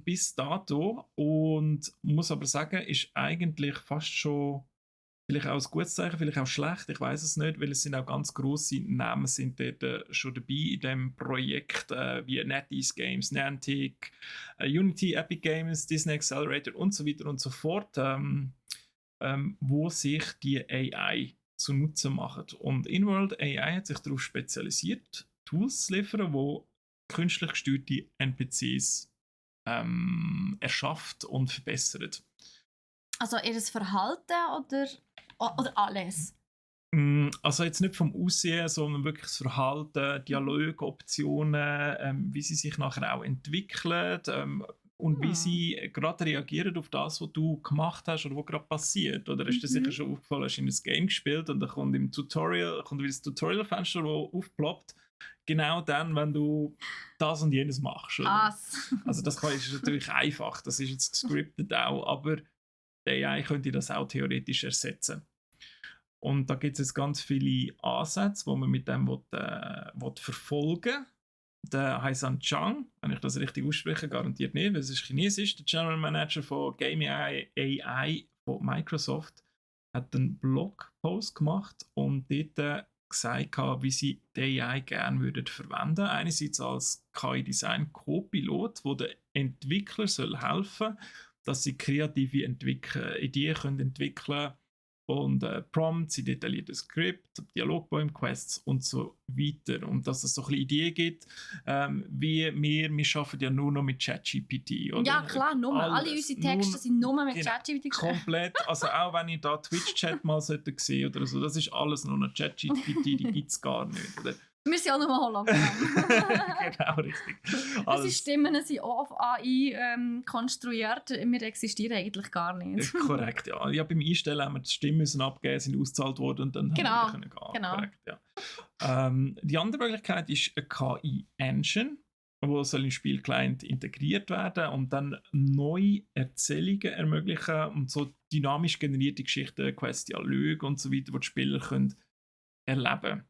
bis dato. Und muss aber sagen, ist eigentlich fast schon vielleicht auch ein gutes Zeichen, vielleicht auch schlecht, ich weiß es nicht, weil es sind auch ganz grosse Namen sind dort schon dabei in diesem Projekt, wie NetEase Games, Niantic, Unity, Epic Games, Disney Accelerator und so weiter und so fort, wo sich die AI zunutze machen. Und InWorld AI hat sich darauf spezialisiert, Tools zu liefern, die künstlich gesteuerte NPCs erschafft und verbessert. Also ihr Verhalten oder alles? Also jetzt nicht vom Aussehen, sondern wirklich das Verhalten, Dialogoptionen, wie sie sich nachher auch entwickeln und wie sie gerade reagieren auf das, was du gemacht hast oder was gerade passiert. Oder ist dir sicher schon aufgefallen, hast du in ein Game gespielt und dann kommt im Tutorial, kommt das Tutorial-Fenster, das aufploppt, genau dann, wenn du das und jenes machst. Also das ist natürlich einfach, das ist jetzt gescriptet auch, aber die AI könnte das auch theoretisch ersetzen. Und da gibt es jetzt ganz viele Ansätze, die man mit dem verfolgen will. Der Haisan Chang, wenn ich das richtig ausspreche, garantiert nicht, weil es ist Chinesisch, der General Manager von Gaming AI von Microsoft, hat einen Blogpost gemacht und dort gesagt, wie sie die AI gerne würden verwenden. Einerseits als KI-Design-Co-Pilot, wo der Entwickler soll helfen, dass sie kreative Ideen können entwickeln und Prompts, in detailliertes Skript, Dialogbäume-Quests und so weiter. Und dass es so ein bisschen Ideen gibt, wie wir arbeiten ja nur noch mit ChatGPT. Oder? Ja, klar, nur. Alle unsere Texte sind nur mit ChatGPT geschrieben. Komplett. Also auch wenn ihr da Twitch-Chat mal gesehen oder so, das ist alles nur noch ChatGPT, die gibt es gar nicht. Oder? Wir sind auch nur Hologramm. Genau, richtig. Unsere Stimmen sind auch auf AI konstruiert. Wir existieren eigentlich gar nicht. Korrekt, ja. Ja, beim Einstellen haben wir die Stimmen müssen abgeben, sind ausgezahlt worden und dann genau. haben wir gehen. Genau. Korrekt, ja. Die andere Möglichkeit ist eine KI-Engine, die soll im Spielclient integriert werden und dann neue Erzählungen ermöglichen und so dynamisch generierte Geschichten, Quests, Dialoge und so weiter, die Spieler können erleben können.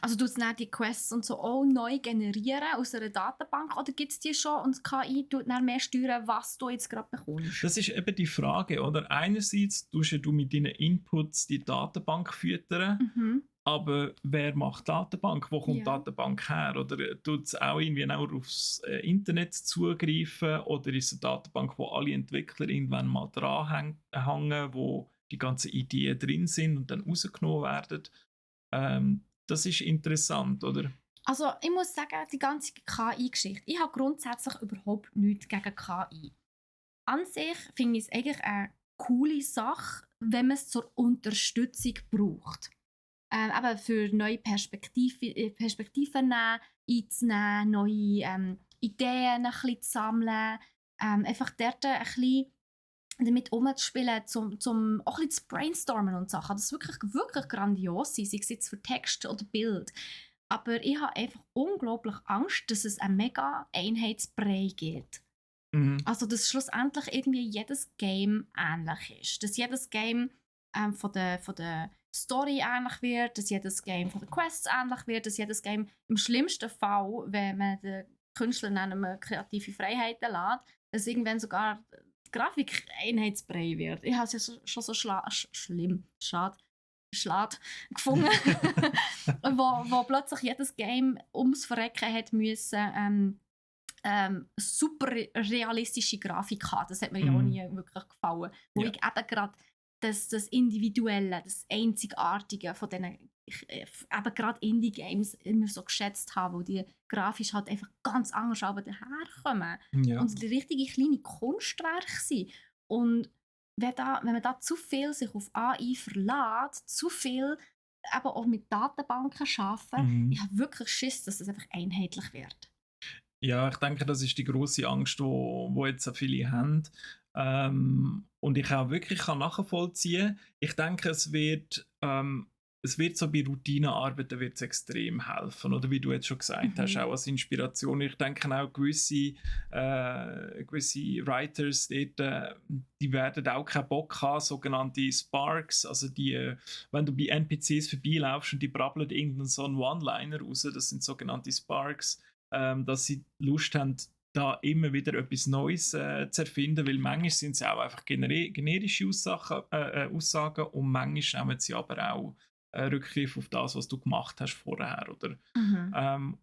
Also tut es dann die Quests und so auch neu generieren aus einer Datenbank oder gibt es die schon und die KI tut dann mehr steuern, was du jetzt gerade bekommst? Das ist eben die Frage, oder? Einerseits tust du mit deinen Inputs die Datenbank füttern, aber wer macht die Datenbank? Wo kommt die Datenbank her? Oder tut es auch irgendwie auch aufs Internet zugreifen? Oder ist es eine Datenbank, wo alle Entwickler irgendwann mal dranhängen, wo die ganzen Ideen drin sind und dann rausgenommen werden? Das ist interessant, oder? Also ich muss sagen, die ganze KI-Geschichte, ich habe grundsätzlich überhaupt nichts gegen KI. An sich finde ich es eigentlich eine coole Sache, wenn man es zur Unterstützung braucht. Aber für neue Perspektiven einzunehmen, neue Ideen ein bisschen zu sammeln, einfach dort ein bisschen damit umzuspielen, zum auch ein bisschen zu brainstormen und Sachen. Das ist wirklich, wirklich grandios sein, sei es jetzt für Text oder Bild. Aber ich habe einfach unglaublich Angst, dass es ein mega Einheitsbrei gibt. Also, dass schlussendlich irgendwie jedes Game ähnlich ist. Dass jedes Game von der Story ähnlich wird, dass jedes Game von den Quests ähnlich wird, dass jedes Game im schlimmsten Fall, wenn man den Künstler nennen kreative Freiheiten lässt, dass irgendwann sogar die Grafik einheitsbrei wird. Ich habe es ja schon so schlimm, schade gefunden, wo plötzlich jedes Game ums Verrecken hat müssen super realistische Grafik haben. Das hat mir ja auch nie wirklich gefallen. Wo ich eben gerade das Individuelle, das Einzigartige von diesen eben gerade Indie-Games immer so geschätzt habe, wo die grafisch halt einfach ganz anders daherkommen. Ja. Und die richtige kleine Kunstwerke sind. Und wenn man da zu viel sich auf AI verlässt, zu viel eben auch mit Datenbanken arbeiten, ich habe wirklich Schiss, dass es einfach einheitlich wird. Ja, ich denke, das ist die grosse Angst, wo jetzt so viele haben. Und ich auch wirklich nachvollziehen kann. Ich denke, es wird so bei Routinearbeiten wird's extrem helfen. Oder wie du jetzt schon gesagt hast, auch als Inspiration. Ich denke auch gewisse Writers dort, die werden auch keinen Bock haben, sogenannte Sparks, also die, wenn du bei NPCs vorbeilaufst und die brabbeln irgendeinen so einen One-Liner raus, das sind sogenannte Sparks, dass sie Lust haben, da immer wieder etwas Neues zu erfinden, weil manchmal sind es auch einfach generische Aussagen und manchmal nehmen sie aber auch Rückgriff auf das, was du gemacht hast vorher, oder?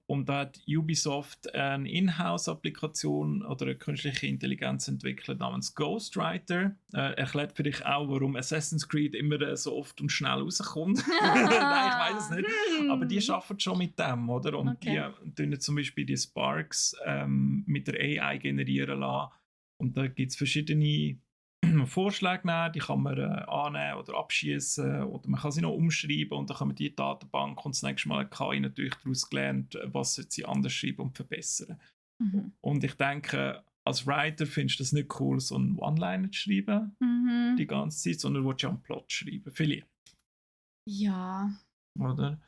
Und da hat Ubisoft eine Inhouse-Applikation oder eine künstliche Intelligenz entwickelt namens Ghostwriter. Erklärt vielleicht auch, warum Assassin's Creed immer so oft und schnell rauskommt. Nein, ich weiß es nicht. Aber die arbeiten schon mit dem, oder? Und die tun zum Beispiel die Sparks mit der AI generieren lassen. Und da gibt es verschiedene Vorschläge nehmen, die kann man annehmen oder abschießen oder man kann sie noch umschreiben und dann kann man die Datenbank und das nächste Mal eine KI natürlich daraus gelernt, was sie anders schreiben und verbessern. Und ich denke, als Writer findest du es nicht cool, so einen One-Liner zu schreiben die ganze Zeit, sondern du willst ja einen Plot schreiben. Vielleicht. Ja. Oder?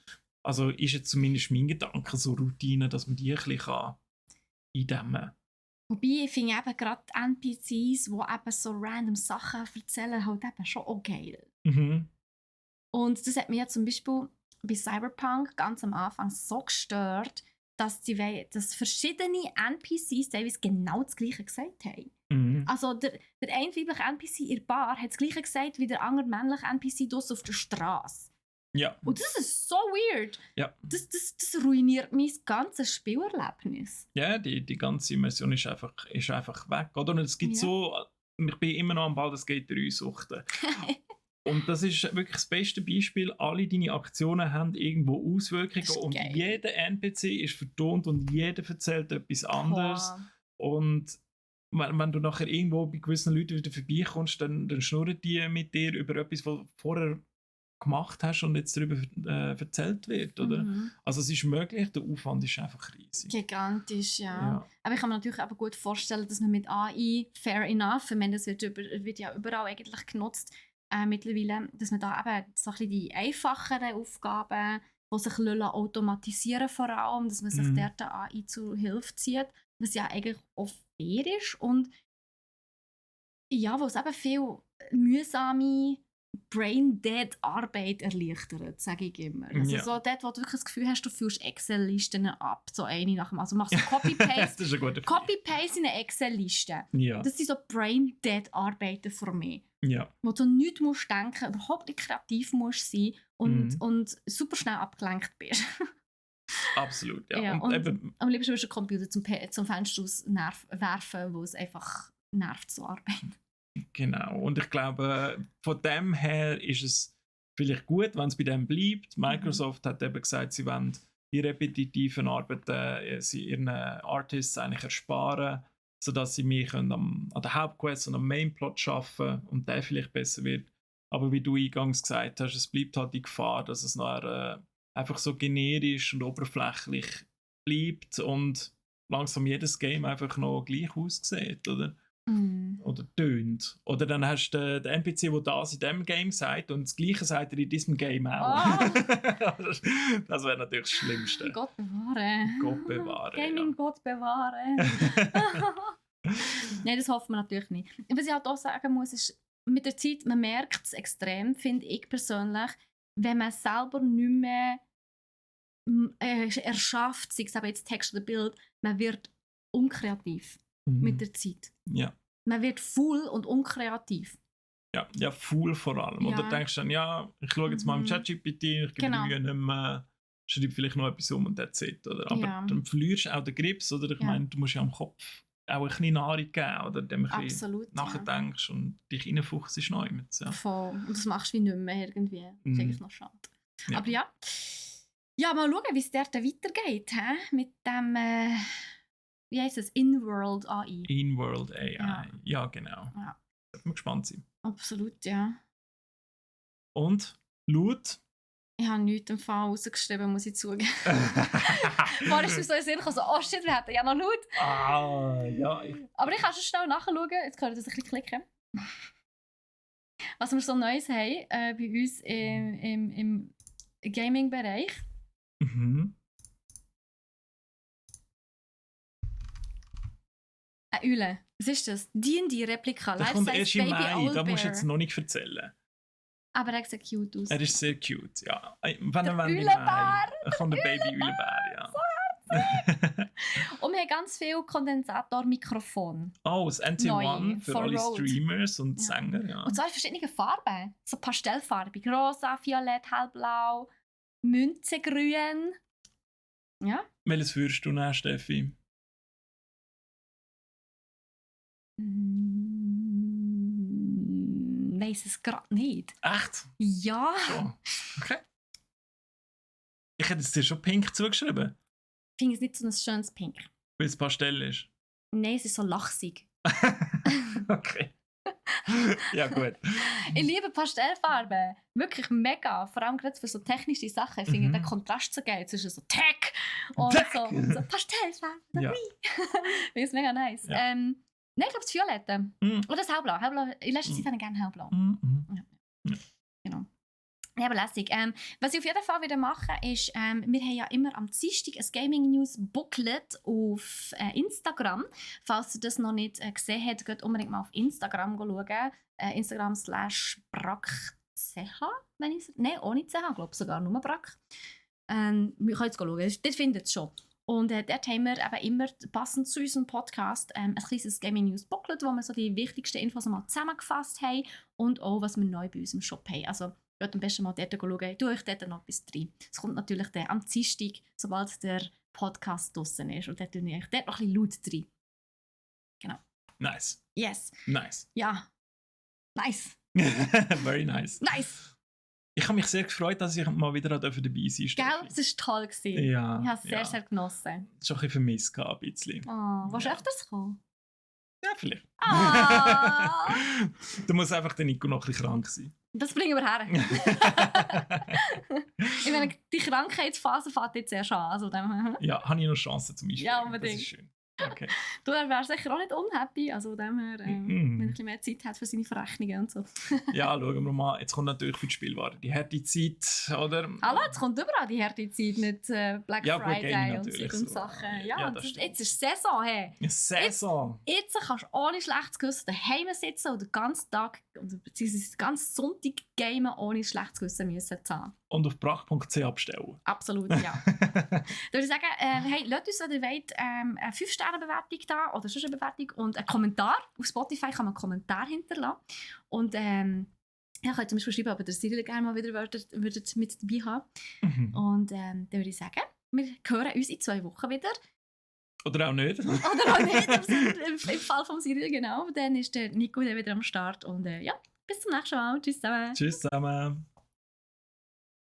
Also ist jetzt zumindest mein Gedanke, so Routine, dass man die ein bisschen eindämmen kann. Wobei, ich finde eben gerade NPCs, die eben so random Sachen erzählen, halt eben schon auch geil. Und das hat mich ja zum Beispiel bei Cyberpunk ganz am Anfang so gestört, dass verschiedene NPCs teilweise genau das Gleiche gesagt haben. Also der eine weibliche NPC in der Bar hat das Gleiche gesagt wie der andere männliche NPC draussen auf der Straße. Ja. Und das ist so weird. Ja. Das ruiniert mein ganzes Spielerlebnis. Ja, die ganze Immersion ist einfach weg. Oder? Und es gibt so, ich bin immer noch am Baldur's Gate 3 suchten. Und das ist wirklich das beste Beispiel. Alle deine Aktionen haben irgendwo Auswirkungen und geil. jeder NPC ist vertont und jeder erzählt etwas anderes. Und wenn du nachher irgendwo bei gewissen Leuten wieder vorbeikommst, dann schnurren die mit dir über etwas, was du vorher gemacht hast und jetzt darüber erzählt wird. Oder? Also es ist möglich, der Aufwand ist einfach riesig. Gigantisch, ja. Aber ich kann mir natürlich aber gut vorstellen, dass man mit AI, fair enough, ich meine, das wird ja überall eigentlich genutzt, mittlerweile, dass man da eben so ein bisschen die einfacheren Aufgaben, die sich automatisieren vor allem, dass man sich dort der AI zu Hilfe zieht, was ja eigentlich oft fair ist und ja, wo es eben viel mühsame Brain-Dead-Arbeit erleichtert, sage ich immer. Also so dort, wo du wirklich das Gefühl hast, du führst Excel-Listen ab, so eine nach dem, also machst so Copy-Paste in eine Excel-Liste. Ja. Das sind so Brain-Dead-Arbeiten für mich. Ja. Wo du nichts musst denken, überhaupt nicht kreativ musst sein und super schnell abgelenkt bist. Absolut, ja. Und eben, am liebsten würdest du den Computer zum Fenster aus werfen, wo es einfach nervt zu arbeiten. Genau. Und ich glaube, von dem her ist es vielleicht gut, wenn es bei dem bleibt. Microsoft hat eben gesagt, sie wollen die repetitiven Arbeiten ihren Artists eigentlich ersparen, sodass sie mehr können an der Hauptquest und am Mainplot arbeiten und der vielleicht besser wird. Aber wie du eingangs gesagt hast, es bleibt halt die Gefahr, dass es nachher einfach so generisch und oberflächlich bleibt und langsam jedes Game einfach noch gleich aussieht, oder? Oder tönt. Oder dann hast du den NPC, der das in diesem Game sagt und das Gleiche sagt er in diesem Game auch. Das wäre natürlich das Schlimmste. Gott bewahre. Gott bewahre. Gaming Gott bewahre. Nein, das hoffen wir natürlich nicht. Was ich halt auch sagen muss, ist, mit der Zeit, man merkt es extrem, finde ich persönlich, wenn man selber nicht mehr erschafft, sei es aber jetzt Text oder Bild, man wird unkreativ mit der Zeit. Ja. Man wird faul und unkreativ. Ja, faul vor allem. Ja. Oder denkst du dann, ja, ich schaue jetzt mal im ChatGPT, ich gebe die Mühe nicht mehr, schreibe vielleicht noch etwas um und that's it. Oder? Aber dann verlierst du auch den Grips, oder? Ich meine, du musst ja am Kopf auch ein bisschen Nahrung geben, oder? Dem ein bisschen nachdenkst und dich reinfuchst neu mit. Ja. Voll. Und das machst du wie nicht mehr irgendwie. Das ist eigentlich noch schade. Ja. Aber ja, mal schauen, wie es dort weitergeht, mit dem, wie heisst es, In-World AI. In-World AI, ja genau. Ja. Da bin gespannt sein. Absolut, ja. Und, laut? Ich habe nichts im Fall rausgeschrieben, muss ich zugeben. Vorher ist mir so in den Sinn gekommen, so, oh shit, wir hätten ja noch laut. Ja. Aber ich kann schon schnell nachschauen, jetzt kann ich das ein bisschen klicken. Was wir so Neues haben bei uns im Gaming-Bereich. Eine Eule. Was ist das? D&D-Replika. Das kommt erst im Mai, das musst du jetzt noch nicht erzählen. Aber er sieht cute aus. Er ist sehr cute, ja. Wenn der Eulebär! Kommt der Baby-Eulebär, ja. So und wir haben ganz viele Kondensatormikrofone. Oh, das NT1 für alle Streamers und Sänger, ja. Und zwar in verschiedenen Farben. So pastellfarbig. Rosa, violett, hellblau, Münzegrün. Ja. Welches würdest du nehmen, Steffi? Weiss es gerade nicht. Echt? Ja. So. Okay. Ich hätte es dir schon pink zugeschrieben. Ich finde es nicht so ein schönes Pink. Weil es Pastell ist? Nein, es ist so lachsig. Okay. Ja, gut. Ich liebe Pastellfarben. Wirklich mega. Vor allem gerade für so technische Sachen. Ich finde den Kontrast so geil zwischen so Tech und so Pastellfarben. Ja. Ich finde es mega nice. Ja. Nein, ich glaube, das Violette. Oder das Hellblau. In letzter Zeit habe ich gerne Hellblau. Ja. Genau. Ja, aber lässig. Was ich auf jeden Fall wieder mache, ist, wir haben ja immer am Dienstag ein Gaming News Booklet auf Instagram. Falls ihr das noch nicht gesehen habt, geht unbedingt mal auf Instagram schauen. Instagram/brackch, wenn ich es... Nein, ohne CH, ich glaube sogar nur Brack. Wir können jetzt schauen, dort findet es schon. Und dort haben wir eben immer passend zu unserem Podcast ein kleines Gaming News Booklet, wo wir so die wichtigsten Infos mal zusammengefasst haben und auch, was wir neu bei uns im Shop haben. Also Geht am besten mal dort schauen. Ich tue euch dort noch etwas rein. Es kommt natürlich dann am Dienstag, sobald der Podcast draussen ist. Und dann tue ich euch dort noch ein bisschen laut rein. Genau. Nice. Yes. Nice. Ja. Nice. Very nice. Nice. Ich habe mich sehr gefreut, dass ich mal wieder dabei sein durfte. Gell? Es war toll. Ja. Ich habe es sehr, sehr genossen. Schon ein bisschen vermisst, ein bisschen. Oh, willst du öfters kommen? Ja, vielleicht. Ah. Du musst einfach der Nico noch ein bisschen krank sein. Das bringen wir her. Ich meine, die Krankheitsphase fängt jetzt erst an. Also ja, habe ich noch Chancen zum Beispiel. Ja, unbedingt. Das ist schön. Okay. Du wärst sicher auch nicht unhappy, also dem her, wenn er ein bisschen mehr Zeit hat für seine Verrechnungen und so. Ja, schauen wir mal. Jetzt kommt natürlich für die Spielwaren die harte Zeit, oder? Hallo, jetzt kommt überall die harte Zeit, nicht Black Ja, Friday und natürlich so und so. Sachen. Ja, Ja, das stimmt. jetzt ist Saison, hey. Saison! Jetzt kannst du ohne schlechtes Gewissen daheim sitzen und den ganzen Tag, beziehungsweise den ganzen Sonntag gamen, ohne schlechtes Gewissen müssen zahlen. Und auf brach.ch abstellen. Absolut, ja. Da würde ich sagen, hey, lasst uns, wenn ihr wollt, eine 5-Sterne-Bewertung da oder sonst eine Bewertung und einen Kommentar. Auf Spotify kann man einen Kommentar hinterlassen. Und ja, könnt zum Beispiel schreiben, ob ihr Cyril gerne mal wieder würdet mit dabei haben. Und dann würde ich sagen, wir hören uns in 2 Wochen wieder. Oder auch nicht. Oder auch nicht, im Fall von Cyril, genau. Dann ist der Nico dann wieder am Start. Und ja, bis zum nächsten Mal. Tschüss zusammen. Tschüss zusammen.